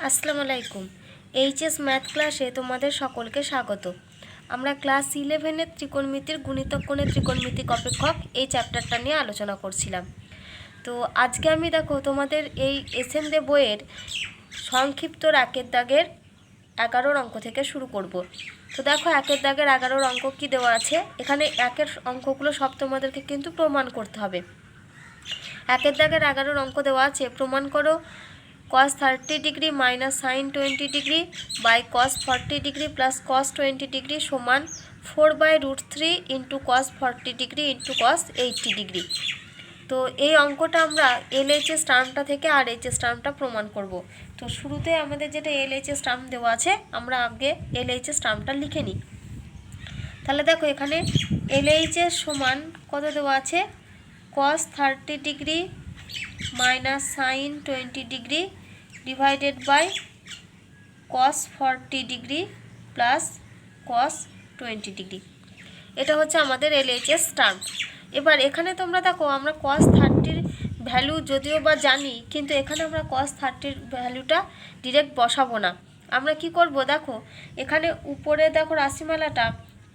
আসসালামু আলাইকুম। HS math ক্লাসে তোমাদের সকলকে স্বাগত। আমরা ক্লাস 11-এর ত্রিকোণমিতির গুণিতক কোণে ত্রিকোণমিতিক অপেক্ষক এই চ্যাপ্টারটা নিয়ে আলোচনা করছিলাম। তো আজকে আমি দেখো তোমাদের এই এসএম দে বইয়ের সংক্ষিপ্ত একের দাগের 11 অঙ্ক থেকে শুরু করব। তো দেখো একের দাগের 11 অঙ্ক কি দেওয়া আছে, এখানে একের অঙ্কগুলো সব তোমাদেরকে কিন্তু প্রমাণ করতে হবে। একের দাগের 11 অঙ্ক দেওয়া আছে, প্রমাণ করো cos 30 degree minus sine 20 degree by cos 40 degree plus cos 20 degree সমান 4/√3 into cos 40 degree into cos 80 degree. তো এই অঙ্কটা আমরা এলএইচএস টার্মটা থেকে আরএইচএস টার্মটা প্রমাণ করব। তো শুরুতে আমাদের যেটা এলএইচএস টার্ম দেওয়া আছে, আমরা আগে এলএইচএস টার্মটা লিখে নিই। তাহলে দেখো এখানে এলএইচএস সমান কত দেওয়া আছে, cos 30 degree minus sine 20 degree divided by cos 40 degree plus cos 20 degree. এটা হচ্ছে আমাদের এলএইচএস টার্ম। এবার এখানে তোমরা দেখো আমরা cos 30-র ভ্যালু যদিও বা জানি, কিন্তু এখানে আমরা cos 30-র ভ্যালুটা ডিরেক্ট বসাবো না। আমরা কি করব, দেখো এখানে উপরে দেখো রাশিমালাটা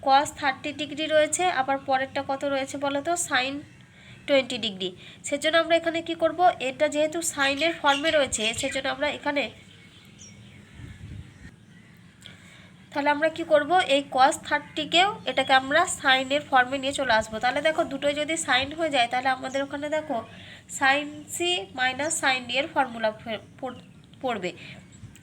cos 30 ডিগ্রি রয়েছে, আবার পরেরটা কত রয়েছে বলো তো, সাইন 20 ডিগ্রি। সেজন্য আমরা এখানে কি করব, এটা যেহেতু সাইনের ফর্মে রয়েছে সেজন্য আমরা এখানে তাহলে আমরা কি করব, এই cos 30কেও এটাকে আমরা সাইনের ফর্মে নিয়ে চলে আসবো। তাহলে দেখো দুটোই যদি সাইন হয়ে যায় তাহলে আমাদের ওখানে দেখো sine C minus sine D এর ফর্মুলা পড়বে।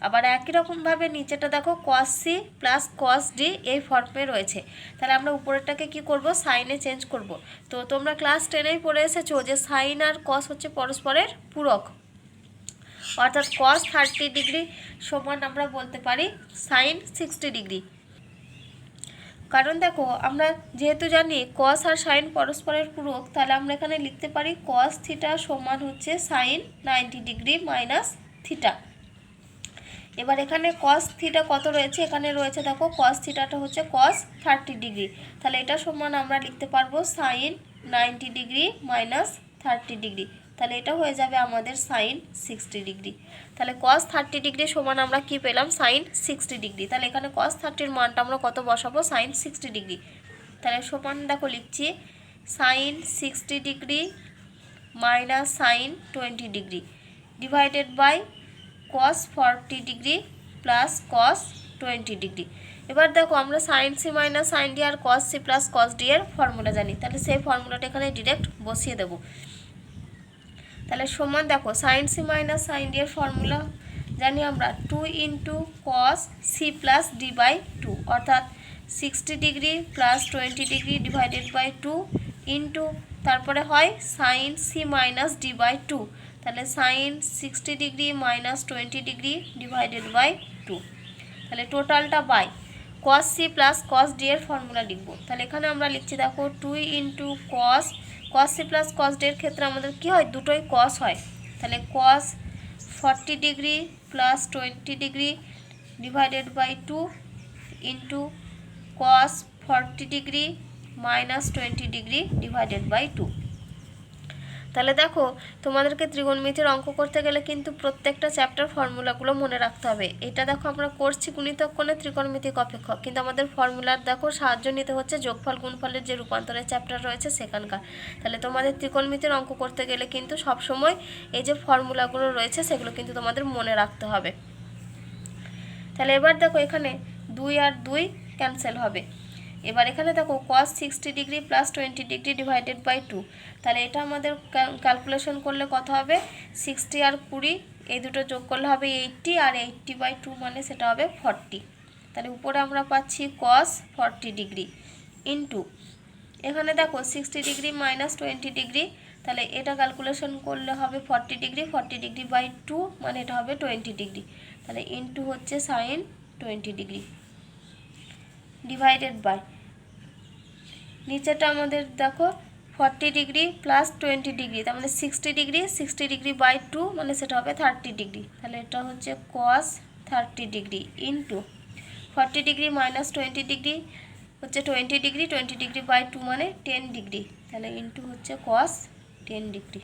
আবার একই রকমভাবে নিচেটা দেখো cos C plus cos D এই ফর্মে রয়েছে। তাহলে আমরা উপরেরটাকে কি করব, সাইনে চেঞ্জ করব। তো তোমরা ক্লাস 10-এই পড়ে এসেছো যে সাইন আর cos হচ্ছে পরস্পরের পূরক, অর্থাৎ cos 30 ডিগ্রি সমান আমরা বলতে পারি সাইন 60 ডিগ্রি। কারণ দেখো আমরা যেহেতু জানি cos আর সাইন পরস্পরের পূরক, তাহলে আমরা এখানে লিখতে পারি cos থিটা সমান হচ্ছে সাইন 90 ডিগ্রি মাইনাস থিটা। এবার এখানে cos থিটা কত রয়েছে, এখানে রয়েছে দেখো cos থিটাটা হচ্ছে cos 30 ডিগ্রি, তাহলে এটা সমান আমরা লিখতে পারবো সাইন 90 ডিগ্রি মাইনাস 30 ডিগ্রি। তাহলে এটা হয়ে যাবে আমাদের সাইন 60 ডিগ্রি। তাহলে cos 30 ডিগ্রি সমান আমরা কি পেলাম, সাইন 60 ডিগ্রি। তাহলে এখানে cos 30-র মানটা আমরা কত বসাবো, সাইন 60 ডিগ্রি। তাহলে সমান দেখো লিখছি sine 60 degree minus sine 20 degree divided by cos 40 degree plus cos 20 degree. এবার দেখো আমরা sine C minus sine D আর cos C plus cos D এর ফর্মুলা জানি, তাহলে সেই ফর্মুলাটা এখানে ডিরেক্ট বসিয়ে দেবো। তাহলে সমান দেখো sine C minus sine D এর ফর্মুলা জানি আমরা 2 into cos C plus D by 2, অর্থাৎ 60 degree plus 20 degree divided by 2 into তারপরে হয় sine C minus D by 2, তাহলে sine 60 degree minus 20 degree divided by 2। তাহলে টোটালটা by cos C plus cos D এর ফর্মুলা লিখব। তাহলে এখানে আমরা লিখছি দেখো 2 into cos C plus cos D এর ক্ষেত্রে আমাদের কি হয়, দুটোই cos হয়। তাহলে cos 40 degree plus 20 degree divided by 2 into cos 40 degree minus 20 degree divided by 2। তাহলে দেখো তোমাদেরকে ত্রিকোণমিতির অঙ্ক করতে গেলে কিন্তু প্রত্যেকটা চ্যাপ্টার ফর্মুলাগুলো মনে রাখতে হবে। এটা দেখো আমরা করছি গুণিতক কোণে ত্রিকোণমিতিক অপেক্ষক, কিন্তু আমাদের ফর্মুলার দেখো সাহায্য নিতে হচ্ছে যোগফল গুণফলের যে রূপান্তরের চ্যাপ্টার রয়েছে সেখানকার। তাহলে তোমাদের ত্রিকোণমিতির অঙ্ক করতে গেলে কিন্তু সবসময় এই যে ফর্মুলাগুলো রয়েছে সেগুলো কিন্তু তোমাদের মনে রাখতে হবে। তাহলে এবার দেখো এখানে 2 আর 2 ক্যান্সেল হবে। এবার এখানে দেখো cos 60 degree plus 20 degree divided by 2, তাহলে এটা আমাদের ক্যালকুলেশন করলে কত হবে, 60 আর 20 এই দুটো যোগ করলে হবে 80, আর 80/2 মানে সেটা হবে 40। তাহলে উপরে আমরা পাচ্ছি cos 40 ডিগ্রি ইন্টু এখানে দেখো 60 ডিগ্রি মাইনাস 20 ডিগ্রি, তাহলে এটা ক্যালকুলেশন করলে হবে 40 ডিগ্রি, 40 ডিগ্রি বাই 2 মানে এটা হবে 20 ডিগ্রি। তাহলে ইন্টু হচ্ছে সাইন 20 ডিগ্রি ডিভাইডেড বাই নিচেটা আমাদের দেখো 40 ডিগ্রি প্লাস 20 ডিগ্রি, তার মানে 60 ডিগ্রি, 60 ডিগ্রি বাই 2 মানে সেটা হবে 30 ডিগ্রি। তাহলে এটা হচ্ছে cos 30 degree into 40 degree minus 20 degree হচ্ছে 20 ডিগ্রি, 20 ডিগ্রি বাই 2 মানে 10 ডিগ্রি, তাহলে ইন্টু হচ্ছে cos 10 ডিগ্রি।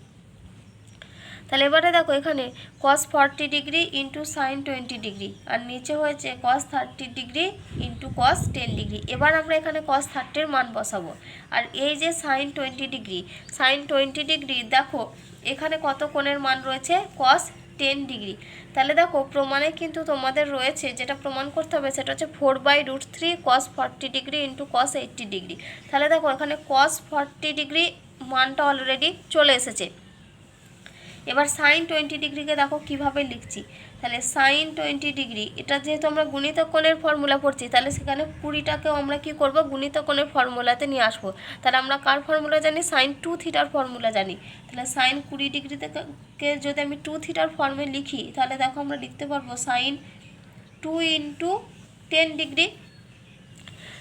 তাহলে এবারে দেখো এখানে cos 40 degree into sine 20 degree, আর নিচে হয়েছে cos 30 degree into cos 10 degree. এবার আমরা এখানে cos 30 মান বসাবো। আর এই যে সাইন 20 ডিগ্রি, সাইন 20 ডিগ্রি দেখো এখানে কত কোণের মান রয়েছে, cos 10 ডিগ্রি। তাহলে দেখো প্রমাণে কিন্তু তোমাদের রয়েছে, যেটা প্রমাণ করতে হবে সেটা হচ্ছে 4/√3 cos 40 degree into cos 80 degree. তাহলে দেখো এখানে cos 40 ডিগ্রি মানটা অলরেডি চলে এসেছে। এবার সাইন 20 ডিগ্রিকে দেখো কিভাবে লিখছি। তাহলে সাইন 20 ডিগ্রি, এটা যেহেতু আমরা গুণিতক কোণের ফর্মুলা পড়ছি, তাহলে সেখানে 20টাকেও আমরা কি করব, গুণিতক কোণের ফর্মুলাতে নিয়ে আসবো। তাহলে আমরা কার ফর্মুলা জানি, সাইন 2 থিটার ফর্মুলা জানি। তাহলে সাইন 20 ডিগ্রি থেকে যদি আমি 2 থিটার ফর্মে লিখি, তাহলে দেখো আমরা লিখতে পারবো সাইন 2 ইন্টু 10 ডিগ্রি।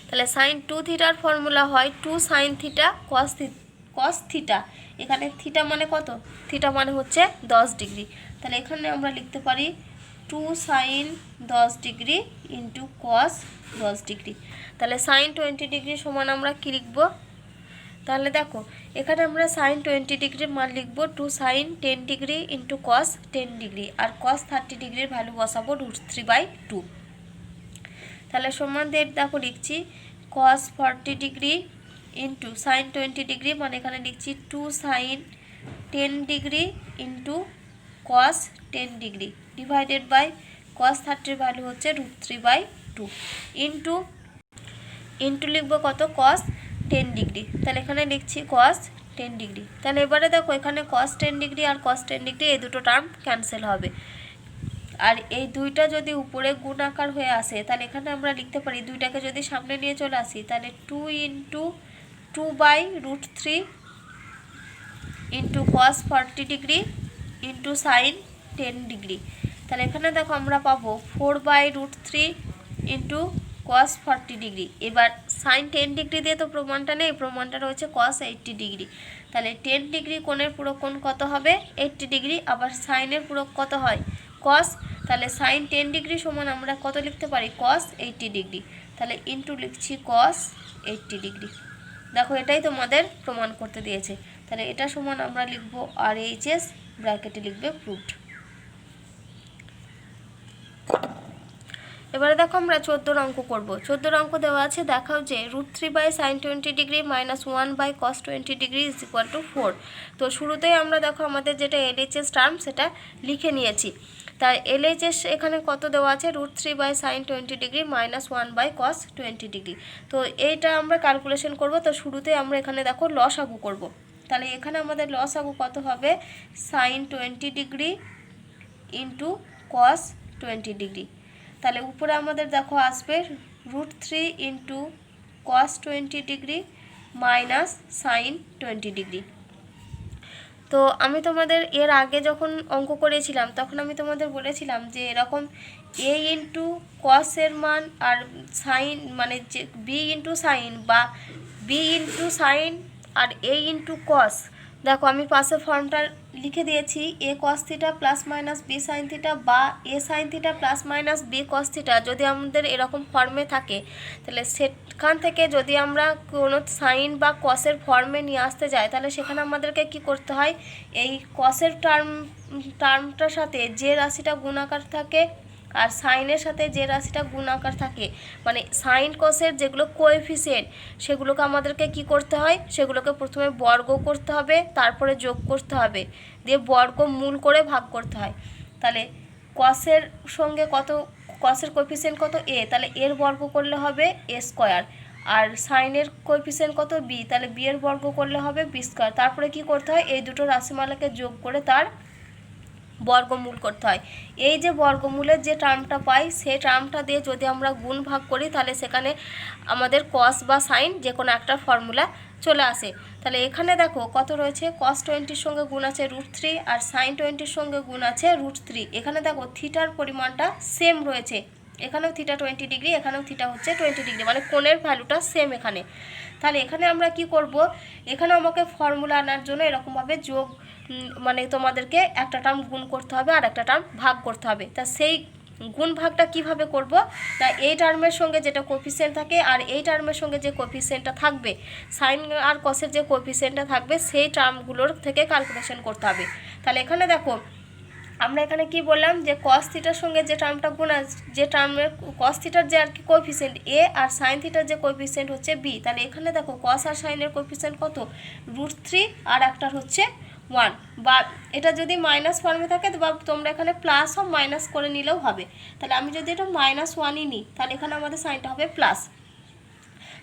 তাহলে সাইন 2 থিটার ফর্মুলা হয় 2 সাইন থিটা কস থিটা। এখানে থিটা মানে কত, থিটা মানে হচ্ছে 10 ডিগ্রি। তাহলে এখানে আমরা লিখতে পারি 2 sine 10 degree into cos 10 degree. তাহলে সাইন 20 ডিগ্রি সমান আমরা কী লিখব, তাহলে দেখো এখানে আমরা সাইন 20 ডিগ্রির মান লিখব 2 sine 10 degree into cos 10 degree, আর কস 30 ডিগ্রির ভ্যালু বসাবো √3/2। তাহলে সমান দেখো লিখছি cos 40 degree into sine 20 degree, মানে এখানে লিখছি 2 sine 10 degree into cos 10 degree divided by cos 30 value হচ্ছে √3/2 ইন্টু লিখবো কত, cos 10 ডিগ্রি। তাহলে এখানে লিখছি cos 10 ডিগ্রি। তাহলে এবারে দেখো এখানে cos 10 ডিগ্রি আর cos 10 ডিগ্রি এই দুটো টার্ম ক্যান্সেল হবে। আর এই দুইটা যদি উপরে গুণ আকার হয়ে আসে, তাহলে এখানে আমরা লিখতে পারি, দুইটাকে যদি সামনে নিয়ে চলে আসি, তাহলে 2 into 2/√3 into cos 40 degree into sign 10 degree. তাহলে এখানে দেখো আমরা পাবো 4/√3 ইন্টু cos 40 ডিগ্রি। এবার সাইন 10 ডিগ্রি দিয়ে তো প্রমাণটা নেই, প্রমাণটা রয়েছে cos 80 ডিগ্রি। তাহলে 10 ডিগ্রি কোণের পুরো কোণ কত হবে, 80 ডিগ্রি। আবার সাইনের পুরো কত হয়, cos। তাহলে সাইন 10 ডিগ্রি সমান আমরা কত লিখতে পারি, cos 80 ডিগ্রি। তাহলে ইন্টু লিখছি cos 80 ডিগ্রি। দেখো এটাই তোমাদের প্রমাণ করতে দিয়েছে। তাহলে এটা সমান আমরা লিখব RHS, ব্র্যাকেটে লিখবে প্রুভড। এবারে দেখো আমরা 14 অঙ্ক করব। 14 অঙ্ক দেওয়া আছে, দেখাও যে √3/sin 20 degree minus 1/cos 20 degree is equal to 4। তো শুরুতেই আমরা দেখো আমাদের যেটা LHS টার্ম সেটা লিখে নিয়েছি। তাই LHS এখানে কত দেওয়া আছে, √3/sin 20 degree minus 1/cos 20 degree. তো এইটা আমরা ক্যালকুলেশন করব। তো শুরুতেই আমরা এখানে দেখো লসাগু করব। তাহলে এখানে আমাদের লসাগু কত হবে, sin 20 degree into cos 20 degree. তাহলে উপরে আমাদের দেখো আসবে √3 into cos 20 degree minus sine 20 degree. তো আমি তোমাদের এর আগে যখন অঙ্ক করেছিলাম তখন আমি তোমাদের বলেছিলাম যে এরকম a ইন্টু কসের মান আর সাইন মানে যে b ইন্টু সাইন বা b ইন্টু সাইন আর a ইন্টু কস। দেখো আমি পাশে ফর্মটা লিখে দিয়েছি, a cos theta plus minus b sine theta বা a sine theta plus minus b cos theta. যদি আমাদের এরকম ফর্মে থাকে, তাহলে সেখান থেকে যদি আমরা কোনো সাইন বা কসের ফর্মে নিয়ে আসতে যাই, তাহলে সেখানে আমাদেরকে কি করতে হয়, এই কসের টার্মটার সাথে যে রাশিটা গুণাকার থাকে আর সাইনের সাথে যে রাশিটা গুণাকার থাকে, মানে সাইন কসের যেগুলো কোএফিসিয়েন্ট সেগুলোকে আমাদেরকে কি করতে হয়, সেগুলোকে প্রথমে বর্গ করতে হবে, তারপরে যোগ করতে হবে, দিয়ে বর্গমূল করে ভাগ করতে হয়। তাহলে কসের সঙ্গে কত, কসের কোএফিসিয়েন্ট কত a, তাহলে এর বর্গ করলে হবে a স্কোয়ার। আর সাইনের কোএফিসিয়েন্ট কত b, তাহলে b এর বর্গ করলে হবে b স্কোয়ার। তারপরে কি করতে হয়, এই দুটো রাশিমালাকে যোগ করে তার বর্গমূল করতে হয়। এই যে বর্গমূলের যে টার্মটা পাই, সেই টার্মটা দিয়ে যদি আমরা গুণ ভাগ করি, তাহলে সেখানে আমাদের কস বা সাইন যে কোনো একটা ফর্মুলা চলে আসে। তাহলে এখানে দেখো কত রয়েছে, cos 20-র সঙ্গে গুণ আছে √3 আর সাইন 20-র সঙ্গে গুণ আছে √3। এখানে দেখো থিটার পরিমাণটা সেম রয়েছে, এখানেও থিটা 20 ডিগ্রি, এখানেও থিটা হচ্ছে 20 ডিগ্রি, মানে কোণের ভ্যালুটা সেম এখানে। তাহলে এখানে আমরা কি করব, এখানে আমাকে ফর্মুলা আনার জন্য এরকমভাবে যোগ মানে তোমাদেরকে একটা টার্ম গুণ করতে হবে আর একটা টার্ম ভাগ করতে হবে। তা সেই গুণ ভাগটা কিভাবে করব না এই টার্মের সঙ্গে যেটা কোফিসিয়েন্ট থাকে আর এই টার্মের সঙ্গে যে কোফিসিয়েন্টটা থাকবে সাইন আর কসের যে কোফিসিয়েন্টটা থাকবে সেই টার্মগুলোর থেকে ক্যালকুলেশন করতে হবে। তাহলে এখানে দেখো আমরা এখানে কি বললাম যে কস থিটার সঙ্গে যে টার্মটা গুণ যে টার্মের কস থিটার যে আর কি কোফিসিয়েন্ট এ আর সাইন থিটার যে কোফিসিয়েন্ট হচ্ছে বি। তাহলে এখানে দেখো কস আর সাইনের কোফিসিয়েন্ট কত √3 আর একটার হচ্ছে 1 বা এটা যদি মাইনাস ফর্মে থাকে বা তোমরা এখানে প্লাস ও মাইনাস করে নিলেও হবে। তাহলে আমি যদি এটা -1ই নিই তাহলে এখানে আমাদের সাইনটা হবে প্লাস।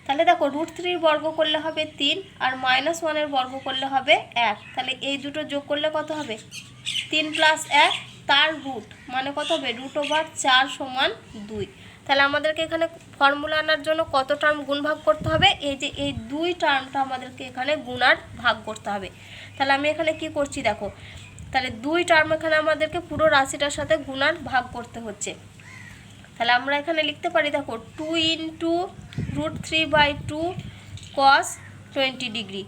তাহলে দেখো √3 বর্গ করলে হবে 3 আর -1 বর্গ করলে হবে 1। তাহলে এই দুটো যোগ করলে কত হবে 3 + 1 তার রুট মানে কত হবে √4 = 2। তাহলে আমাদেরকে এখানে ফর্মুলা আনার জন্য কত টার্ম গুণ ভাগ করতে হবে এই যে এই 2 টার্মটা আমাদেরকে এখানে গুণ আর ভাগ করতে হবে। তাহলে আমি এখানে কি করছি দেখো তাহলে 2 টার্ম এখানে আমাদেরকে পুরো রাশিটার সাথে গুণ আর ভাগ করতে হচ্ছে। তাহলে আমরা এখানে লিখতে পারি দেখো 2 × √3/2 cos 20°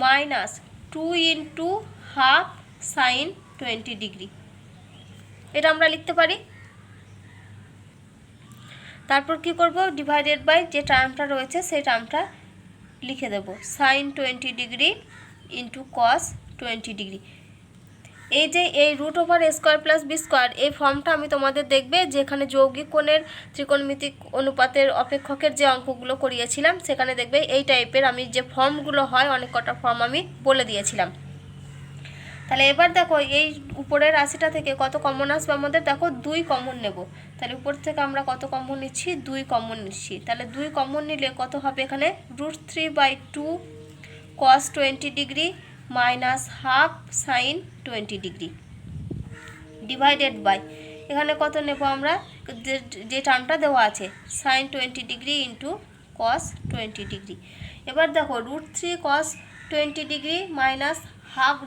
মাইনাস 2 × ½ sin 20°। এটা আমরা লিখতে পারি। তারপর কি করব ডিভাইডেড বাই যে টার্মটা রয়েছে সেই টার্মটা লিখে দেব sin 20° × cos 20°। এই যে এই √(a² + b²) এই ফর্মটা আমি তোমাদের দেখবে যেখানে যৌগিক কোণের ত্রিকোণমিতিক অনুপাতের অপেক্ষকের যে অঙ্কগুলো করিয়েছিলাম সেখানে দেখবে এই টাইপের আমি যে ফর্মগুলো হয় অনেক কটা ফর্ম আমি বলে দিয়েছিলাম। তাহলে এবার দেখো এই উপরের রাশিটা থেকে কত কমন আসবে আমাদের দেখো 2 কমন নেব। তাহলে উপর থেকে আমরা কত কমন নিচ্ছি 2 কমন নিচ্ছি। তাহলে 2 কমন নিলে কত হবে এখানে √3/2 cos 20° minus ½ sin 20° divided by এখানে কত নেব আমরা যে টার্মটা দেওয়া আছে sin 20° × cos 20°। এবার দেখো √3 cos 20° minus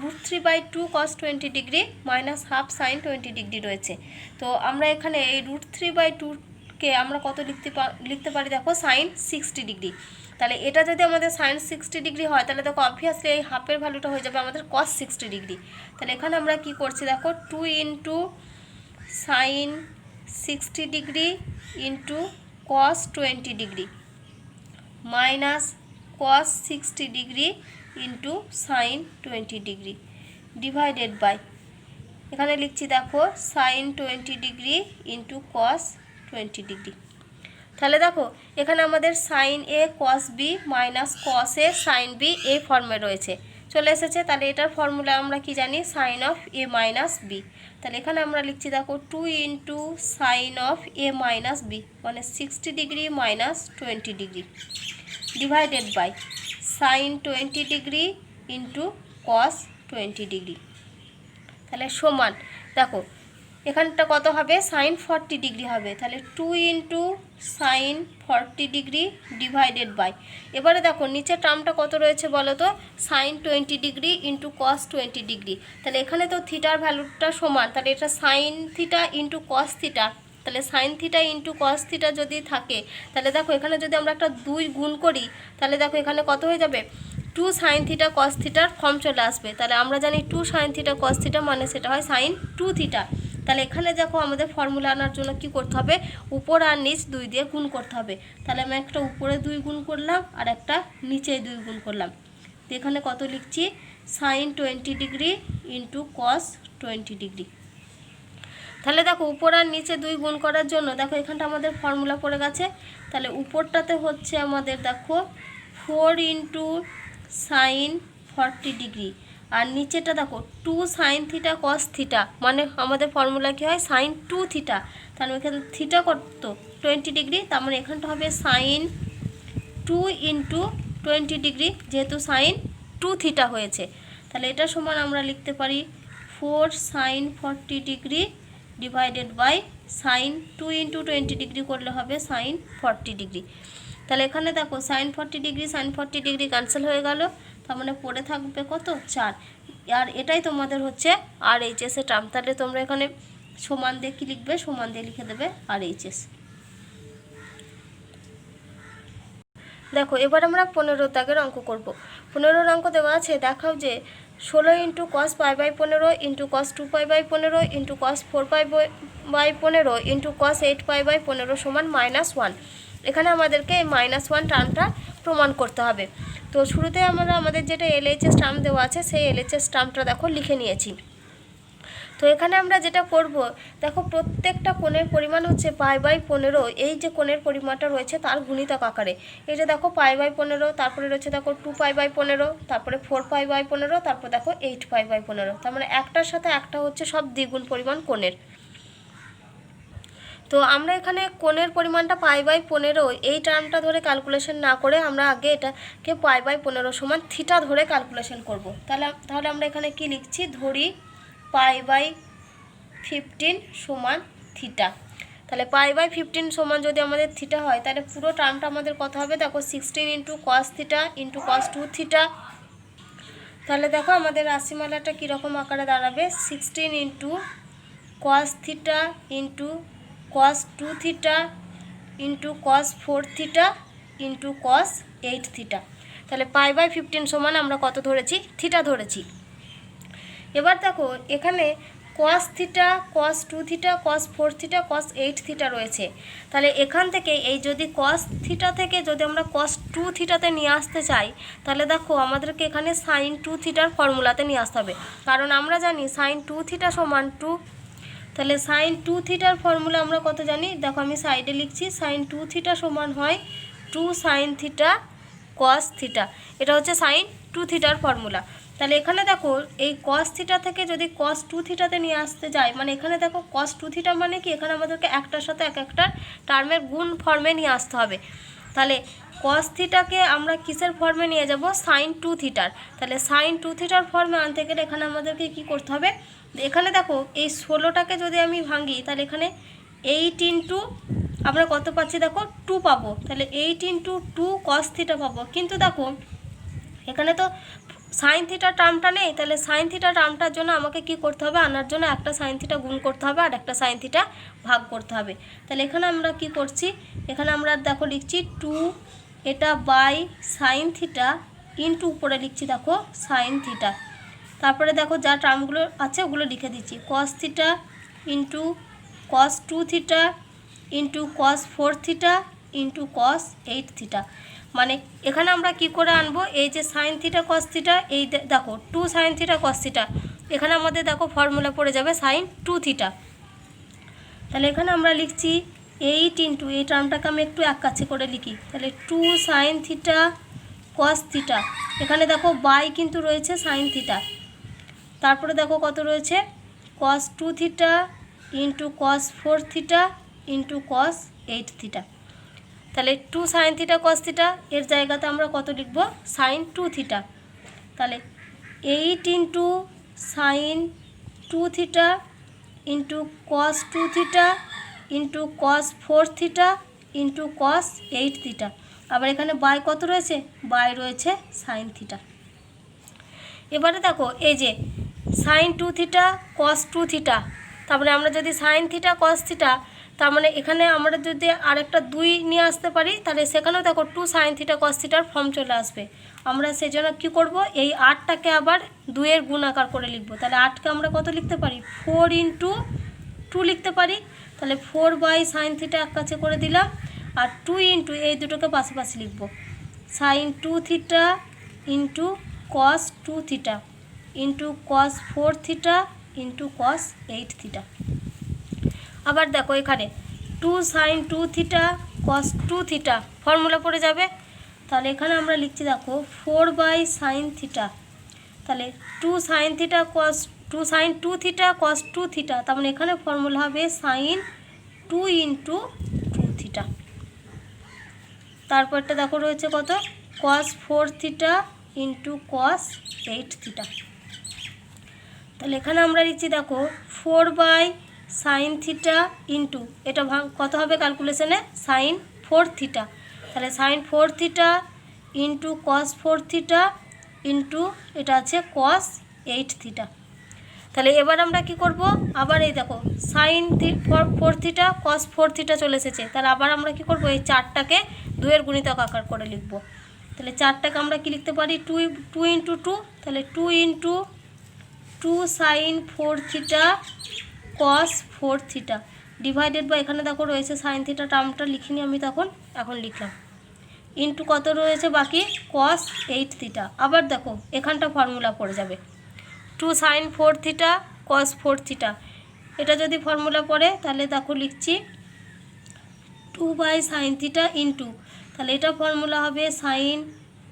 √3/2 cos 20° minus ½ sin 20° রয়েছে। তো আমরা এখানে এই √3/2কে আমরা কত লিখতে পারি দেখো sin 60°। তাহলে এটা যদি আমাদের sin 60° হয় তাহলে দেখো অবভিয়াসলি এই হাফের ভ্যালুটা হয়ে যাবে আমাদের cos 60°। তাহলে এখানে আমরা কি করছি দেখো 2 × sin 60° × cos 20° minus cos 60° × sin 20° divided by এখানে লিখছি দেখো sin 20° × cos 20°। তাহলে দেখো এখানে আমাদের sin a cos b minus cos a sin b এই ফর্মে রয়েছে চলে এসেছে। তাহলে এটার ফর্মুলা আমরা কি জানি sin of a minus b। তাহলে এখানে আমরা লিখছি দেখো 2 × sin of a minus b মানে 60° minus 20° divided by sin 20° × cos 20°। তাহলে সমান দেখো এখানটা কত হবে sin 40° হবে। তাহলে 2 × sin 40° ডিভাইডেড বাই এবারে দেখো নিচের টার্মটা কত রয়েছে বলো তো sin 20° × cos 20°। তাহলে এখানে তো থিটার ভ্যালুটা সমান তাহলে এটা sin θ × cos θ। তাহলে sin θ × cos θ যদি থাকে তাহলে দেখো এখানে যদি আমরা একটা 2 গুণ করি তাহলে দেখো এখানে কত হয়ে যাবে 2 sin θ cos θ ফর্ম চলে আসবে। তাহলে আমরা জানি 2 sin θ cos θ মানে সেটা হয় sin 2θ। তাহলে এখানে দেখো আমাদের ফর্মুলা আনার জন্য কি করতে হবে উপর আর নিচ 2 দিয়ে গুণ করতে হবে। তাহলে আমি একটা উপরে 2 গুণ করলাম আর একটা নিচে 2 গুণ করলাম। তো এখানে কত লিখছি sin 20° × cos 20°। তাহলে দেখো উপর আর নিচে 2 গুণ করার জন্য দেখো এখানটা আমাদের ফর্মুলা পড়ে গেছে। তাহলে উপরটাতে হচ্ছে আমাদের দেখো 4 × sin 40° আর নিচেটা দেখো 2 sin θ cos θ মানে আমাদের ফর্মুলা কি হয় sin 2θ। তাহলে এখানে থিটা কত 20°, তার মানে এখানটা হবে sin 2 × 20° যেহেতু sin 2θ হয়েছে। তাহলে এটা সমান আমরা লিখতে পারি 4 sin 40° ডিভাইডেড বাই sin 2 × 20° করলে হবে sin 40°। তাহলে এখানে দেখো sin 40° ক্যান্সেল হয়ে গেল, তার মানে পড়ে থাকবে কত 4। আর এটাই তোমাদের হচ্ছে RHS এর টার্ম। তাহলে তোমরা এখানে সমান দিয়ে কি লিখবে, সমান দিয়ে লিখে দেবে RHS। দেখো এবার আমরা 15 দাগের অঙ্ক করব। 15 অঙ্ক দেওয়া আছে, দেখাও যে 16 into cos pi by 15 into cos 2 pi by 15 into cos 4 pi by 15 into cos 8 pi by 15 সমান -1। এখানে আমাদেরকে এই -1 টার্মটা প্রমাণ করতে হবে। তো শুরুতে আমরা আমাদের যেটা এলএইচএস টার্ম দেওয়া আছে সেই এলএইচএস টার্মটা দেখো লিখে নিয়েছি। তো এখানে আমরা যেটা করব, দেখো প্রত্যেকটা কোণের পরিমাণ হচ্ছে পাই বাই 15, এই যে কোণের পরিমাণটা রয়েছে তার গুণিতক আকারে। এই যে দেখো পাই বাই 15, তারপরে রয়েছে দেখো 2 পাই বাই 15, তারপরে 4 পাই বাই 15, তারপর দেখো 8 পাই বাই 15। তার মানে একটার সাথে একটা হচ্ছে সব দ্বিগুণ পরিমাণ কোণের। তো আমরা এখানে কোণের পরিমাণটা পাই বাই 15 এই টার্মটা ধরে ক্যালকুলেশন না করে আমরা আগে এটাকে পাই বাই 15 সমান থিটা ধরে ক্যালকুলেশন করব। তাহলে আমরা এখানে কি লিখছি, ধরি পাই বাই 15 সমান থিটা। তাহলে পাই বাই 15 সমান যদি আমাদের থিটা হয় তাহলে পুরো টার্মটা আমাদের কত হবে, দেখো 16 into cos theta into cos 2 theta. তাহলে দেখো আমাদের রাশিমালাটা কীরকম আকারে দাঁড়াবে, 16 into cos theta into cos 2 theta into cos 4 theta into cos 8 theta. তাহলে পাই বাই 15 সমান আমরা কত ধরেছি, থিটা ধরেছি। এবার দেখো এখানে cos theta, cos 2 theta, cos 4 theta, কস 8 থিটা রয়েছে। তাহলে এখান থেকে এই যদি কস থিটা থেকে যদি আমরা কস 2 থিটাতে নিয়ে আসতে চাই, তাহলে দেখো আমাদেরকে এখানে সাইন 2 থিটার ফর্মুলাতে নিয়ে আসতে হবে, কারণ আমরা জানি সাইন 2 থিটা সমান 2। তাহলে সাইন 2 থিটার ফর্মুলা আমরা কত জানি, দেখো আমি সাইডে লিখছি, সাইন 2 থিটা সমান হয় 2 সাইন থিটা কস থিটা। এটা হচ্ছে সাইন 2 থিটার ফর্মুলা। তাহলে এখানে দেখো এই কস থিটা থেকে যদি কস 2 থিটাতে নিয়ে আসতে যাই, মানে এখানে দেখো কস 2 থিটা মানে কি, এখানে আমাদেরকে একটার সাথে এক একটা টার্মের গুণ ফর্মে নিয়ে আসতে হবে। তাহলে কস থিটাকে আমরা কিসের ফর্মে নিয়ে যাব, সাইন 2 থিটার। তাহলে সাইন 2 থিটার ফর্মে আনতে গেলে এখানে আমাদেরকে কি করতে হবে, এখানে দেখো এই 16টাকে যদি আমি ভাঙি তাহলে এখানে 8 ইন্টু আমরা কত পাচ্ছি, দেখো 2 পাবো। তাহলে 8 ইন্টু 2 কস থিটা পাবো। কিন্তু দেখো এখানে তো সাইন থিটা টার্মটা নেই, তাহলে সাইন থিটা টার্মটার জন্য আমাকে কি করতে হবে, আনার জন্য একটা সাইন থিটা গুণ করতে হবে আর একটা সাইন থিটা ভাগ করতে হবে। তাহলে এখানে আমরা কি করছি, এখানে আমরা দেখো লিখছি 2 এটা বাই সাইন থিটা ইন্টু উপরে লিখছি দেখো সাইন থিটা। তারপরে দেখো যা টার্মগুলো আছে ওগুলো লিখে দিচ্ছি, cos theta into cos 2 theta into cos 4 theta into cos 8 theta. মানে এখানে আমরা কি করে আনবো, এই যে সাইন থিটা কস থিটা, এই দেখো 2 সাইন থিটা কস থিটা, এখানে আমাদের দেখো ফর্মুলা পড়ে যাবে সাইন 2 থিটা। তাহলে এখানে আমরা লিখছি 8 ইন্টু, এই টার্মটাকে আমি একটু এক কাছে করে লিখি, তাহলে 2 সাইন থিটা কস থিটা, এখানে দেখো বাই কিন্তু রয়েছে সাইন থিটা, তারপরে দেখো কত রয়েছে কস 2 theta into cos 4 theta into cos 8 theta. তাহলে 2 সাইন থিটা কস থিটা এর জায়গাতে আমরা কত লিখব, সাইন 2 থিটা। তাহলে 8 into sign 2 theta into cos 2 theta into cos 4 theta into cos 8 theta. আবার এখানে বাই কত রয়েছে, বাই রয়েছে সাইন থিটা। এবারে দেখো এই যে সাইন 2 থিটা কস 2 থিটা, তারপরে আমরা যদি সাইন থিটা কস থিটা, তার মানে এখানে আমরা যদি আরেকটা 2 নিয়ে আসতে পারি তাহলে সেখানেও দেখো 2 সাইন থিটা কস থিটার ফর্ম চলে আসবে। আমরা সেই জন্য কী করবো, এই 8টাকে আবার 2 এর গুণ আকার করে লিখবো। তাহলে 8কে আমরা কত লিখতে পারি, 4 ইন্টু 2 লিখতে পারি। তাহলে 4 বাই সাইন থিটা এক কাছে করে দিলাম, আর 2 ইন্টু এই দুটোকে পাশাপাশি লিখবো, sine 2 theta into cos 2 theta into cos 4 theta into cos 8 theta. আবার দেখো এখানে 2 sine 2 theta cos 2 theta formula পড়ে যাবে। তাহলে এখানে আমরা লিখছি দেখো 4 বাই সাইন থিটা, তাহলে 2 sine theta cos 2 sine 2 theta cos 2 theta, তার মানে এখানে ফর্মুলা হবে সাইন 2 ইন্টু 2 থিটা। তারপরটা দেখো রয়েছে কত, কস 4 থিটা ইন্টু কস 8 থিটা। তাহলে এখানে আমরা লিখছি দেখো 4 বাই সাইন থিটা ইন্টু এটা কত হবে ক্যালকুলেশনে, সাইন 4 থিটা। তাহলে sine 4 theta into cos 4 theta into এটা আছে কস 8 থিটা। তাহলে এবার আমরা কি করব, আবার এই দেখো সাইন 4 থিটা কস 4 থিটা চলে এসেছে। তাহলে আবার আমরা কি করব, এই 4টাকে 2-এর গুণিতক আকার করে লিখব। তাহলে 4টাকে আমরা কি লিখতে পারি, 2 ইন্টু 2, তাহলে 2 into 2 sine 4 theta cos 4 theta divided by, এখানে দেখো রয়েছে সাইন থিটা টার্মটা লিখিনি আমি তখন, এখন লিখলাম, ইন্টু কত রয়েছে বাকি, কস 8 থিটা। আবার দেখো এখানটা ফর্মুলা পড়ে যাবে, 2 সাইন 4 থিটা কস 4 থিটা, এটা যদি ফর্মুলা পড়ে তাহলে দেখো লিখছি 2 বাই সাইন থিটা ইন্টু, তাহলে এটা ফর্মুলা হবে সাইন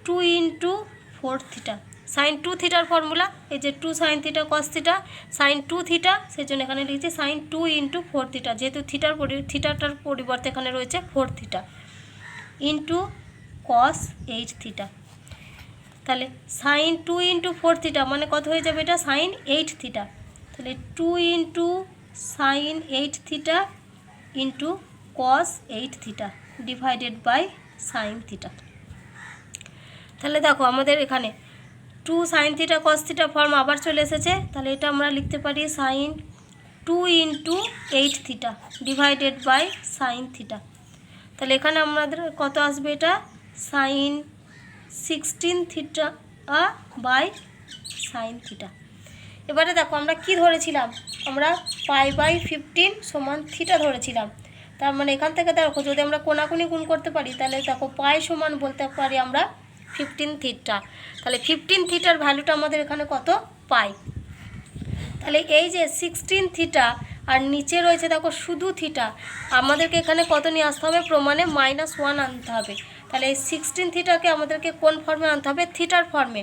2 ইন্টু 4 থিটা, সাইন 2 থিটার ফর্মুলা, এই যে 2 sine theta cos theta sine 2 theta, সেই জন্য এখানে লিখছি সাইন 2 ইন্টু 4 থিটা, যেহেতু থিটাটার পরিবর্তে এখানে রয়েছে 4 থিটা ইন্টু কস 8 থিটা। তাহলে সাইন 2 ইন্টু 4 থিটা মানে কত হয়ে যাবে, এটা সাইন 8 থিটা। তাহলে 2 into sine 8 theta into cos 8 theta divided by sine theta. তাহলে দেখো আমাদের এখানে 2 sine theta cos theta form আবার চলে এসেছে। তাহলে এটা আমরা লিখতে পারি sine 2 into 8 theta divided by sine theta. তাহলে এখানে আমাদের কত আসবে, এটা sine 16 theta by sine theta. এবারে দেখো আমরা কি ধরেছিলাম, আমরা π/15 সমান থিটা ধরেছিলাম। তার মানে এখান থেকে দেখো যদি আমরা কোনাকুনি গুণ করতে পারি তাহলে দেখো পাই সমান বলতে পারি আমরা 15 থিটা। তাহলে 15 থিটার ভ্যালুটা আমাদের এখানে কত, পাই। তাহলে এই যে 16 থিটা আর নিচে রয়েছে দেখো শুধু থিটা, আমাদেরকে এখানে কত নিয়ে আসতে হবে, প্রমাণে -1 আনতে হবে। তাহলে এই 16 থিটাকে আমাদেরকে কোন ফর্মে আনতে হবে, থিটার ফর্মে।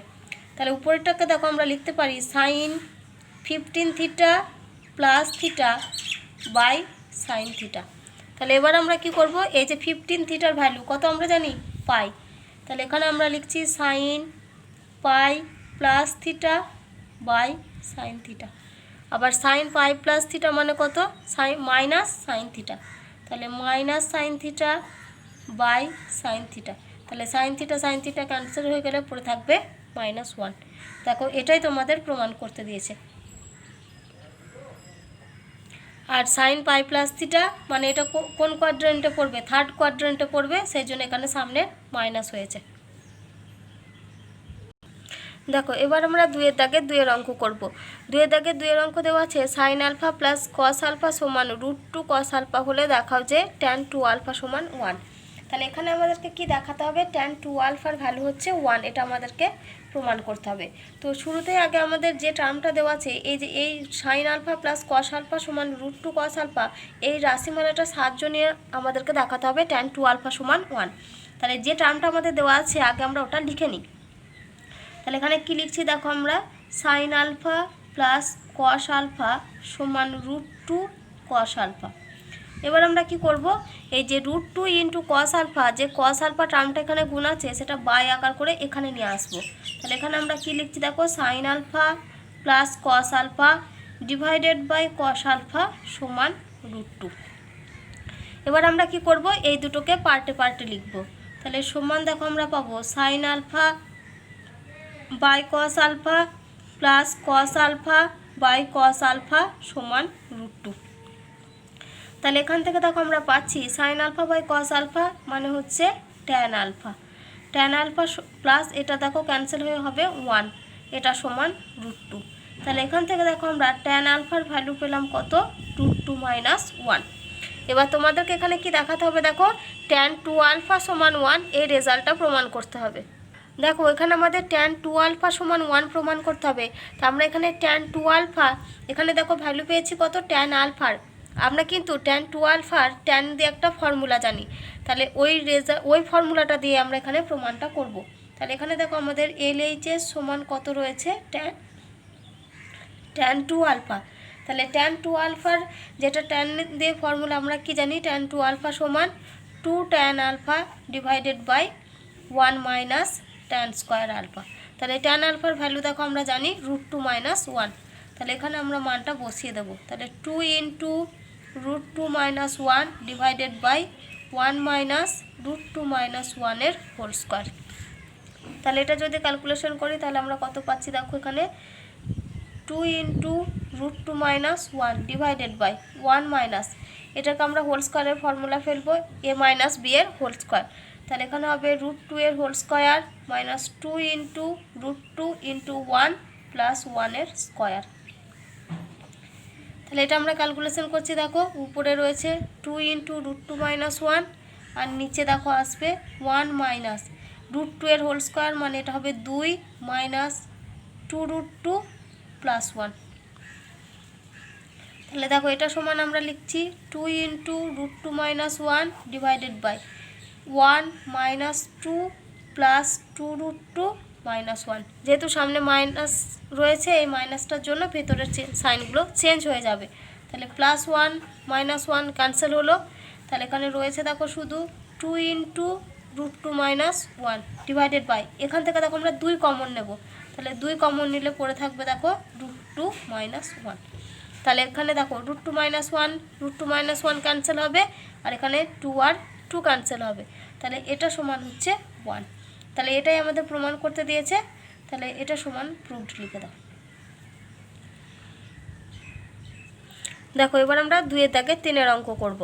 তাহলে উপরেরটাকে দেখো আমরা লিখতে পারি sine 15 theta plus theta by sine theta. তাহলে এবার আমরা কি করব, এই যে 15 থিটার ভ্যালু কত আমরা জানি, পাই। তাহলে এখানে আমরা লিখছি sine pi plus theta by sine theta. আবার সাইন পাই প্লাস থিটা মানে কত, মাইনাস সাইন থিটা। তাহলে minus sine theta by sine theta. তাহলে সাইন থিটা ক্যান্সেল হয়ে গেলে পড়ে থাকবে -1। দেখো এটাই তোমাদের প্রমাণ করতে দিয়েছে। আর সাইন পাই প্লাস থিটা মানে এটা কোন কোয়াড্রেন্টে পড়বে, থার্ড কোয়াড্রেন্টে পড়বে, সেই জন্য এখানে সামনে মাইনাস হয়েছে। দেখো এবার আমরা 2-এর দাগে 2-এর অঙ্ক করব। 2-এর দাগে 2-এর অঙ্ক দেওয়া আছে sine alpha plus cos alpha সমান √2 কস আলফা হলে দেখাও যে ট্যান 2 আলফা সমান 1। তাহলে এখানে আমাদেরকে কি দেখাতে হবে, ট্যান 2 আলফার ভ্যালু হচ্ছে 1, এটা আমাদেরকে প্রমাণ করতে হবে। তো শুরুতেই আগে আমাদের যে টার্মটা দেওয়া আছে, এই যে এই sine alpha plus cos alpha সমান √2 কস আলফা, এই রাশিমালাটা সাহায্য নিয়ে আমাদেরকে দেখাতে হবে ট্যান 2 আলফা সমান 1। তাহলে যে টার্মটা আমাদের দেওয়া আছে আগে আমরা ওটা লিখে নিই। তাহলে এখানে কি লিখছি দেখো, আমরা sine alpha plus cos alpha সমান √2 কস আলফা। এবার আমরা কি করব, এই যে √2 ইন্টু কস আলফা, যে কস আলফা টার্মটা এখানে গুণ আছে সেটা বাই আকার করে এখানে নিয়ে আসবো। তাহলে এখানে আমরা কি লিখছি দেখো, sine alpha plus cos alpha divided by cos alpha সমান √2। এবার আমরা কি করব, এই দুটোকে পার্টে পার্টে লিখব। তাহলে সমান দেখো আমরা পাবো sine alpha by cos alpha plus cos alpha by cos alpha সমান √2। তাহলে এখান থেকে দেখো আমরা পাচ্ছি sine alpha by cos alpha মানে হচ্ছে ট্যান আলফা প্লাস এটা দেখো ক্যান্সেল হয়ে হবে 1, এটা সমান √2। তাহলে এখান থেকে দেখো আমরা ট্যান আলফার ভ্যালু পেলাম কত, √2 - 1। এবার তোমাদেরকে এখানে কি দেখাতে হবে, দেখো ট্যান 2 আলফা সমান 1, এই রেজাল্টটা প্রমাণ করতে হবে। দেখো এখানে আমাদের ট্যান 2 আলফা সমান 1 প্রমাণ করতে হবে। তো আমরা এখানে ট্যান 2 আলফা, এখানে দেখো ভ্যালু পেয়েছি কত, ট্যান আলফার। আমরা কিন্তু ট্যান 2 আলফার ট্যান দিয়ে একটা ফর্মুলা জানি, তাহলে ওই ফর্মুলাটা দিয়ে আমরা এখানে প্রমাণটা করব। তাহলে এখানে দেখো আমাদের LHS সমান কত রয়েছে, ট্যান 2 আলফা। তাহলে ট্যান 2 আলফার যেটা ট্যান দিয়ে ফর্মুলা আমরা কি জানি, ট্যান 2 আলফা সমান 2 tan alpha divided by 1 minus tan square alpha. তাহলে ট্যান আলফার ভ্যালু দেখো আমরা জানি √2 - 1। তাহলে এখানে আমরা মানটা বসিয়ে দেবো। তাহলে 2 ইন্টু √2 - 1 ডিভাইডেড বাই 1 মাইনাস √2 - 1 এর হোল স্কোয়ার। তাহলে এটা যদি ক্যালকুলেশন করি তাহলে আমরা কত পাচ্ছি দেখো, এখানে 2 into √2 minus 1 divided by 1 minus, এটাকে আমরা হোল স্কোয়ারের ফর্মুলা ফেলবো a মাইনাস b এর হোল স্কোয়ার। তাহলে এখানে হবে √2 এর whole square minus 2 into √2 into 1 plus 1 এর স্কোয়ার। তাহলে এটা আমরা ক্যালকুলেশন করছি, দেখো উপরে রয়েছে 2 ইন্টু √2 মাইনাস 1 আর নিচে দেখো আসবে 1 মাইনাস √2 এর হোল স্কোয়ার, মানে এটা হবে 2 মাইনাস 2√2 প্লাস 1। তাহলে দেখো এটা সমান আমরা লিখছি 2 into √2 minus 1 divided by 1 minus 2 plus 2√2 minus 1। যেহেতু সামনে মাইনাস রয়েছে, এই মাইনাসটার জন্য ভেতরের সাইনগুলো চেঞ্জ হয়ে যাবে। তাহলে প্লাস 1 মাইনাস 1 ক্যান্সেল হলো। তাহলে এখানে রয়েছে দেখো শুধু 2 ইন্টু √2 মাইনাস 1 ডিভাইডেড বাই, এখান থেকে দেখো আমরা 2 কমন নেব। তাহলে 2 কমন নিলে পড়ে থাকবে দেখো √2 মাইনাস 1। তাহলে এখানে দেখো √2 মাইনাস 1 √2 মাইনাস 1 ক্যান্সেল হবে, আর এখানে 2 আর 2 ক্যান্সেল হবে। তাহলে এটা সমান হচ্ছে 1। তাহলে এটাই আমাদের প্রমাণ করতে দিয়েছে। তাহলে এটা সমান প্রুভড লিখে দাও। দেখো এবার আমরা 2 এর দাগে 3 এর অঙ্ক করব।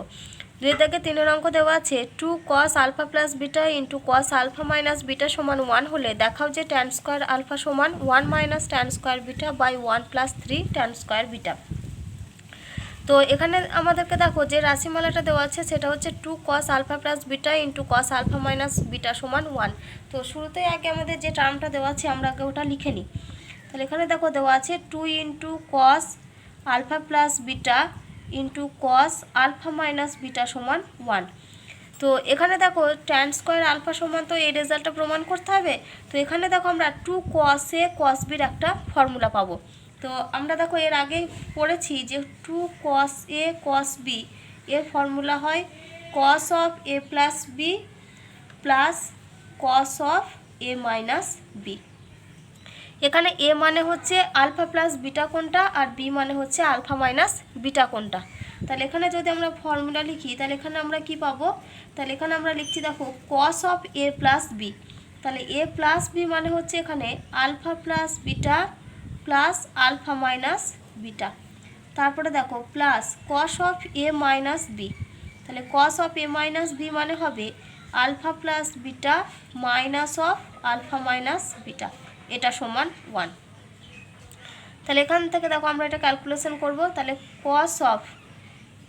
2 এর দাগে 3 এর অঙ্ক দেওয়া আছে 2 cos alpha plus beta into cos alpha minus beta সমান 1 হলে দেখাও যে tan স্কোয়ার আলফা সমান 1 minus tan square beta by 1 plus 3 tan square beta. তো এখানে আমাদেরকে দেখো যে রাশিমালাটা দেওয়া আছে সেটা হচ্ছে 2 cos alpha plus beta into cos alpha minus beta সমান 1। তো শুরুতেই আগে আমাদের যে টার্মটা দেওয়া আছে আমরা আগে ওটা লিখে নিই। তাহলে এখানে দেখো দেওয়া আছে 2 into cos alpha plus beta into cos alpha minus beta সমান 1। তো এখানে দেখো tan স্কোয়ার আলফা সমান, তো এই রেজাল্টটা প্রমাণ করতে হবে। তো এখানে দেখো আমরা 2 cos a cos b এর একটা ফর্মুলা পাবো। তো আমরা দেখো এর আগেই পড়েছি যে 2 cos a cos b এর ফর্মুলা হয় cos of a plus b plus cos of a minus b। এখানে a মানে হচ্ছে আলফা প্লাস বিটা কোনটা, আর b মানে হচ্ছে আলফা মাইনাস বিটা কোনটা। তাহলে এখানে যদি আমরা ফর্মুলা লিখি তাহলে এখানে আমরা কি পাবো, তাহলে এখানে আমরা লিখছি দেখো cos of a plus b। তাহলে a প্লাস b মানে হচ্ছে এখানে alpha plus beta plus alpha minus beta. তারপরে দেখো plus cos of a minus b। তাহলে cos of a minus b মানে হবে alpha plus beta minus of alpha minus beta, এটা সমান 1। তাহলে এখান থেকে দেখো আমরা এটা ক্যালকুলেশন করব। তাহলে cos অফ,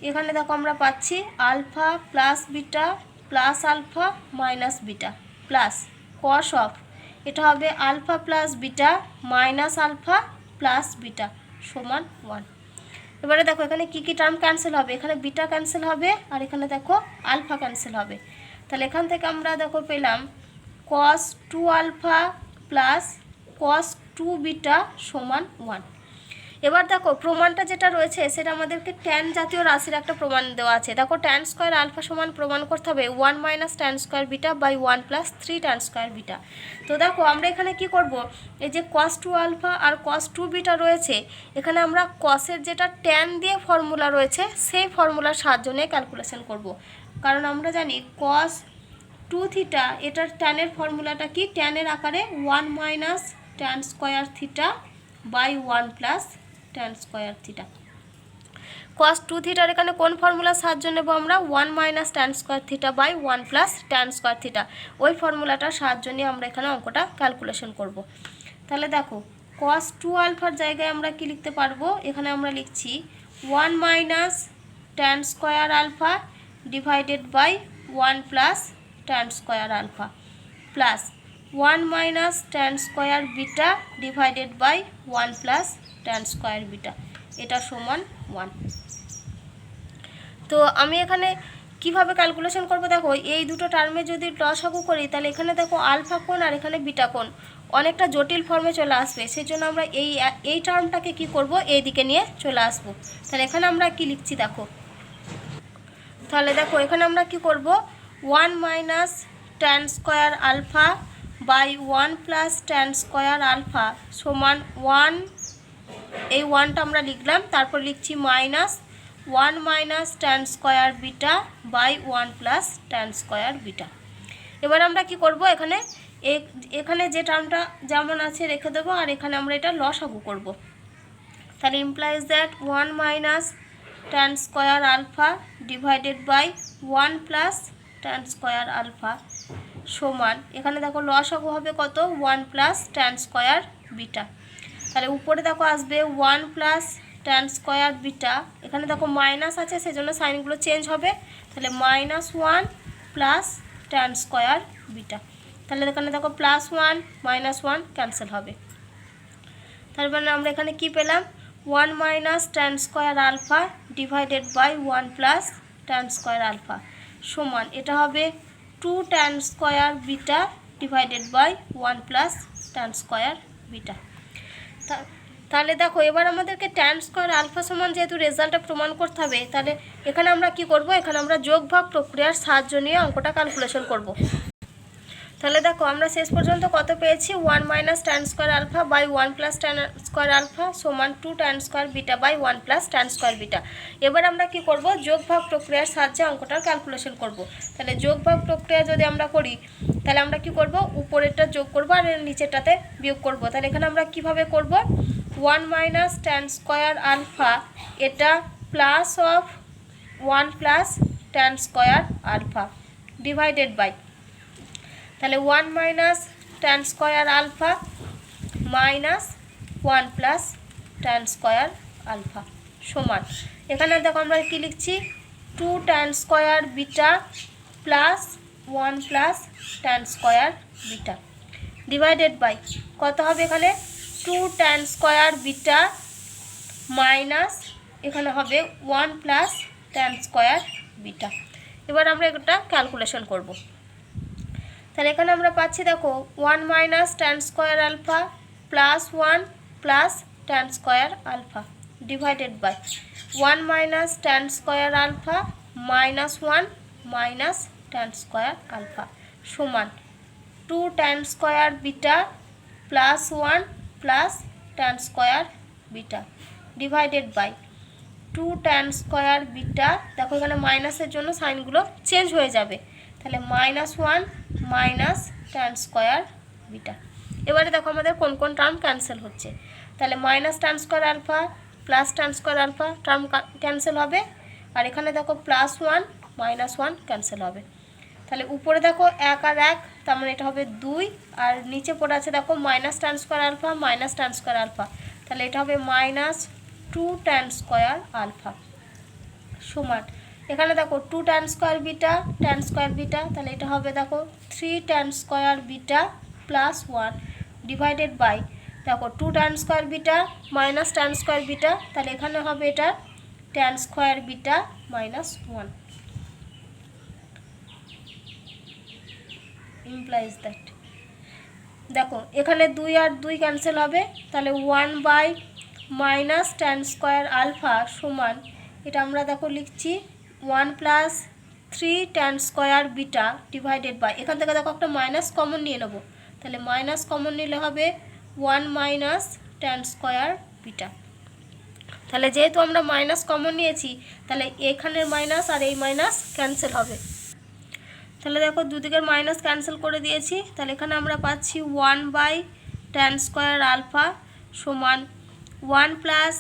এখানে দেখো আমরা পাচ্ছি alpha plus beta plus alpha minus beta plus cos of, এটা হবে alpha plus beta minus alpha plus beta সমান 1। এবারে দেখো এখানে কি কি টার্ম ক্যান্সেল হবে, এখানে বিটা ক্যান্সেল হবে আর এখানে দেখো আলফা ক্যান্সেল হবে। তাহলে এখান থেকে আমরা দেখো পেলাম cos 2 alpha plus cos 2 beta সমান 1। এবার দেখো প্রমাণটা যেটা রয়েছে সেটা আমাদেরকে ট্যান জাতীয় রাশির একটা প্রমাণ দেওয়া আছে। দেখো tan স্কোয়ার আলফা সমান প্রমাণ করতে হবে 1 minus tan square beta by 1 plus 3 tan square beta. তো দেখো আমরা এখানে কি করব, এই যে cos 2 আলফা আর cos 2 বিটা রয়েছে, এখানে আমরা cosের যেটা ট্যান দিয়ে ফর্মুলা রয়েছে সেই ফর্মুলার সাহায্য নিয়ে ক্যালকুলেশন করব। কারণ আমরা জানি cos 2 থিটা এটার ট্যানের ফর্মুলাটা কি, ট্যানের আকারে 1 minus tan square theta by 1 plus tan square theta. cos 2 থিটার এখানে কোন ফর্মুলার সাহায্য নেব আমরা, 1 minus tan square theta by 1 plus tan square theta, ওই ফর্মুলাটার সাহায্য নিয়ে আমরা এখানে অঙ্কটা ক্যালকুলেশন করব। তাহলে দেখো cos 2 আলফার জায়গায় আমরা কি লিখতে পারবো, এখানে আমরা লিখছি 1 minus tan square alpha divided by 1 plus tan square alpha plus 1 minus tan square beta divided by 1 plus tan square beta, এটা সমান 1। তো আমি এখানে কিভাবে ক্যালকুলেশন করব, দেখো এই দুটো টার্মে যদি লসাগু করি তাহলে এখানে দেখো আলফা কোণ আর এখানে বিটা কোণ অনেকটা জটিল ফর্মে চলে আসবে, সেই জন্য আমরা এই টার্মটাকে কি করব, এই দিকে নিয়ে চলে আসব। তাহলে এখানে আমরা কি লিখছি দেখো, তাহলে দেখো এখানে আমরা কি করব 1 minus tan square alpha by 1 plus tan square alpha সমান 1, এই 1টা আমরা লিখলাম, তারপর লিখছি minus 1 minus tan square beta by 1 plus tan square beta. এবার আমরা কি করব, এখানে যে টার্মটা যেমন আছে রেখে দেবো আর এখানে আমরা এটা লসাগু করব। তাহলে implies that 1 minus tan square alpha divided by 1 plus tan square alpha সমান, এখানে দেখো লসাগু হবে কত 1 প্লাস tan স্কোয়ার বিটা। তাহলে উপরে দেখো আসবে 1 প্লাস tan স্কোয়ার বিটা, এখানে দেখো মাইনাস আছে সেজন্য সাইনগুলো চেঞ্জ হবে, তাহলে -1 প্লাস tan স্কোয়ার বিটা। তাহলে এখানে দেখো +1 -1 ক্যান্সেল হবে। তার মানে আমরা এখানে কি পেলাম 1 minus tan square alpha divided by 1 plus tan square alpha সমান, এটা হবে 2 tan square beta divided by 1 plus tan square beta. তাহলে দেখো এবার আমাদেরকে tan স্কোয়ার আলফা সমান যেহেতু রেজাল্টটা প্রমাণ করতে হবে, তাহলে এখানে আমরা কি করব, এখানে আমরা যোগ ভাগ প্রক্রিয়ার সাহায্য নিয়ে অঙ্কটা ক্যালকুলেশন করব। তাহলে দেখো আমরা শেষ পর্যন্ত কত পেয়েছি 1 minus tan square alpha by 1 plus tan square alpha সমান 2 tan square beta by 1 plus tan square beta. এবার আমরা কি করব, যোগ ভাগ প্রক্রিয়ার সাহায্যে অঙ্কটার ক্যালকুলেশন করব। তাহলে যোগ ভাগ প্রক্রিয়া যদি আমরা করি তাহলে আমরা কি করব, উপরেরটা যোগ করব আর নিচেরটাতে বিয়োগ করব। তাহলে এখানে আমরা কিভাবে করব, 1 মাইনাস tan স্কোয়ার আলফা এটা plus of 1 plus tan square alpha divided by, তাহলে 1 minus tan square alpha minus 1 plus tan square alpha সমান, এখানে দেখো আমরা কি লিখছি 2 tan square beta plus 1 plus tan square beta divided by কত হবে এখানে 2 tan স্কোয়ার বিটা মাইনাস এখানে হবে 1 প্লাস tan স্কোয়ার বিটা। এবার আমরা এটা ক্যালকুলেশন করব। তাহলে এখানে আমরা পাচ্ছি দেখো 1 minus tan square alpha plus 1 plus tan square alpha divided by 1 minus tan square alpha minus 1 minus tan square alpha সমান 2 tan square beta plus 1 plus tan square beta divided by 2 tan square beta, দেখো এখানে মাইনাসের জন্য সাইনগুলো change হয়ে যাবে, তাহলে -1 minus tan square beta. এবারে দেখো আমাদের কোন কোন টার্ম ক্যান্সেল হচ্ছে, তাহলে minus tan square alpha plus tan square alpha term cancel হবে, আর এখানে দেখো +1 -1 ক্যান্সেল হবে। তাহলে উপরে দেখো 1 আর 1, তার মানে এটা হবে 2, আর নিচে পড়ে আছে দেখো minus tan square alpha minus tan square alpha, তাহলে এটা হবে -2 tan স্কোয়ার আলফা সমান, এখানে দেখো 2 tan স্কোয়ার বিটা, তাহলে এটা হবে দেখো 3 tan square beta plus 1 divided by দেখো 2 tan square beta minus tan square beta, তাহলে এখানে হবে এটা tan square beta minus 1 implies that, দেখো এখানে 2 আর 2 ক্যান্সেল হবে, তাহলে 1 by minus tan square alpha সমান, এটা আমরা দেখো লিখছি 1 plus 3 tan square beta divided by, এখান থেকে দেখো একটা মাইনাস কমন নিয়ে নেব, তাহলে মাইনাস কমন নিলে হবে 1 মাইনাস tan স্কোয়ার বিটা। তাহলে যেহেতু আমরা মাইনাস কমন নিয়েছি তাহলে এখানের মাইনাস আর এই মাইনাস ক্যান্সেল হবে, তাহলে দেখো দুদিকের মাইনাস ক্যান্সেল করে দিয়েছি, তাহলে এখানে আমরা পাচ্ছি 1 বাই tan স্কোয়ার আলফা সমান 1 plus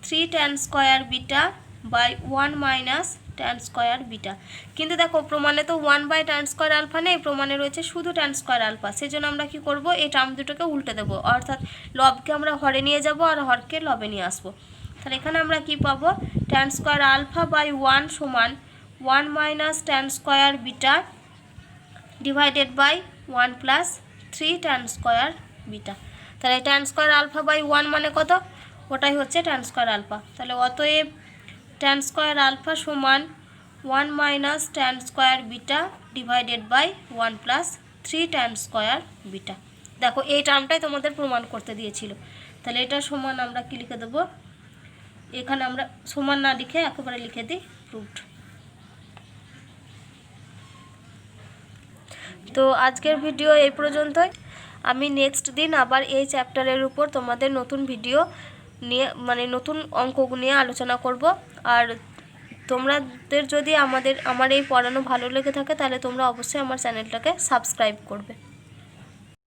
3 tan square beta by 1 minus tan square beta. কিন্তু দেখো প্রমাণে তো 1 বাই tan স্কোয়ার আলফা নেই, প্রমাণে রয়েছে শুধু tan স্কোয়ার আলফা, সেজন্য আমরা কি করব, এই টার্ম দুটোকে উল্টে দেবো, অর্থাৎ লবকে আমরা হরে নিয়ে যাব আর হরকে লবে নিয়ে আসবো। তাহলে এখানে আমরা কি পাবো, tan স্কোয়ার আলফা বাই 1 সমান 1 minus tan square beta divided by 1 plus 3 tan square beta. তাহলে tan স্কোয়ার আলফা বাই 1 মানে কত, ওটাই হচ্ছে tan স্কোয়ার আলফা। তাহলে অতএব tan স্কোয়ার আলফা সমান 1 minus tan square beta divided by 1 plus 3 tan square beta. দেখো এই টার্মটাই তোমাদের প্রমাণ করতে দিয়েছিল, তাহলে এটা সমান আমরা কি লিখে দেবো, এখানে আমরা সমান না লিখে একেবারে লিখে দিই প্রুভড। তো আজকের ভিডিও এই পর্যন্তই, আমি নেক্সট দিন আবার এই চ্যাপ্টারের উপর তোমাদের নতুন ভিডিও নিয়ে নতুন অঙ্ক নিয়ে আলোচনা করব। আর তোমাদের যদি আমার এই পড়ানো ভালো লেগে থাকে তাহলে তোমরা অবশ্যই আমার চ্যানেলটাকে সাবস্ক্রাইব করবে।